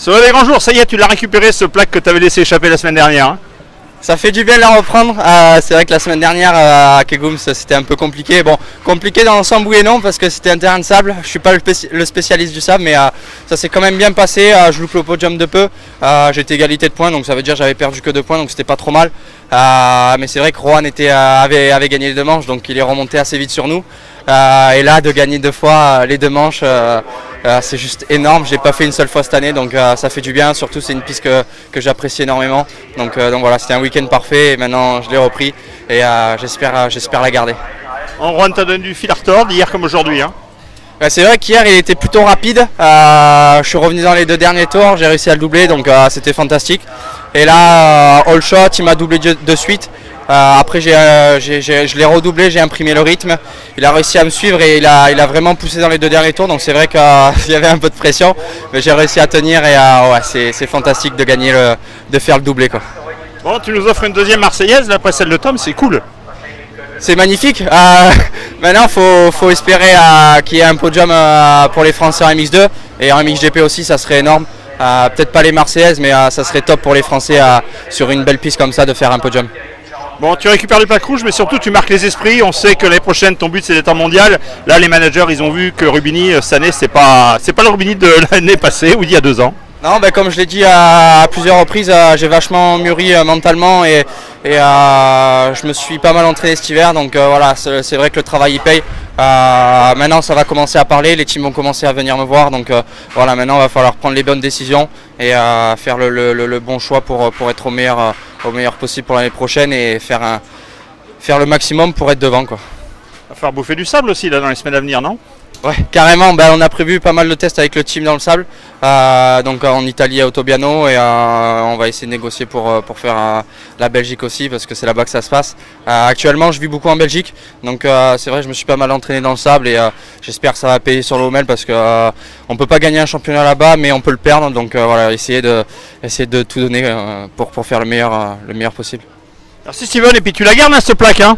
Ça va des grands jours, ça y est, tu l'as récupéré ce plaque que tu avais laissé échapper la semaine dernière. Hein. Ça fait du bien de la reprendre. C'est vrai que la semaine dernière à Kegoum c'était un peu compliqué. Bon, compliqué dans l'ensemble oui et non parce que c'était un terrain de sable. Je suis pas le spécialiste du sable, mais ça s'est quand même bien passé. Je loupe le podium de peu. J'étais égalité de points, donc ça veut dire que j'avais perdu que 2 points, donc c'était pas trop mal. Mais c'est vrai que Rohan avait gagné les 2 manches, donc il est remonté assez vite sur nous. Et là, de gagner 2 fois les 2 manches, c'est juste énorme. Je l'ai pas fait une seule fois cette année, donc ça fait du bien. Surtout, c'est une piste que j'apprécie énormément. Donc voilà, c'était un week-end parfait. Et maintenant, je l'ai repris et j'espère la garder. Rohan t'a donné du fil à retordre hier comme aujourd'hui. Hein. C'est vrai qu'hier, il était plutôt rapide. Je suis revenu dans les 2 derniers tours, j'ai réussi à le doubler, donc c'était fantastique. Et là, all shot, il m'a doublé de suite. Après je l'ai redoublé, j'ai imprimé le rythme, il a réussi à me suivre et il a vraiment poussé dans les 2 derniers tours, donc c'est vrai qu'il y avait un peu de pression, mais j'ai réussi à tenir et ouais, c'est fantastique de gagner, de faire le doublé, quoi. Bon, tu nous offres une deuxième Marseillaise là, après celle de Tom, c'est cool. C'est magnifique. Maintenant, faut espérer qu'il y ait un podium pour les Français en MX2 et en MXGP aussi, ça serait énorme. Peut-être pas les Marseillaises, mais ça serait top pour les Français sur une belle piste comme ça de faire un podium. Bon, tu récupères le plaque rouge, mais surtout tu marques les esprits. On sait que l'année prochaine, ton but c'est d'être en mondial. Là, les managers, ils ont vu que Rubini, cette année, c'est pas le Rubini de l'année passée ou d'il y a 2 ans. Non, comme je l'ai dit à plusieurs reprises, j'ai vachement mûri mentalement et je me suis pas mal entraîné cet hiver. Donc voilà, c'est vrai que le travail il paye. Maintenant, ça va commencer à parler, les teams vont commencer à venir me voir. Donc voilà, maintenant, il va falloir prendre les bonnes décisions et faire le bon choix pour être au meilleur possible pour l'année prochaine et faire le maximum pour être devant, quoi. Il va falloir bouffer du sable aussi là dans les semaines à venir, non? Ouais, carrément, on a prévu pas mal de tests avec le team dans le sable, donc en Italie à Autobiano et on va essayer de négocier pour faire la Belgique aussi parce que c'est là-bas que ça se passe. Actuellement je vis beaucoup en Belgique, donc c'est vrai je me suis pas mal entraîné dans le sable et j'espère que ça va payer sur le Haumel parce que on peut pas gagner un championnat là-bas mais on peut le perdre, donc voilà, essayer de tout donner pour faire le meilleur possible. Merci Steven, et puis tu la gardes hein, cette plaque hein.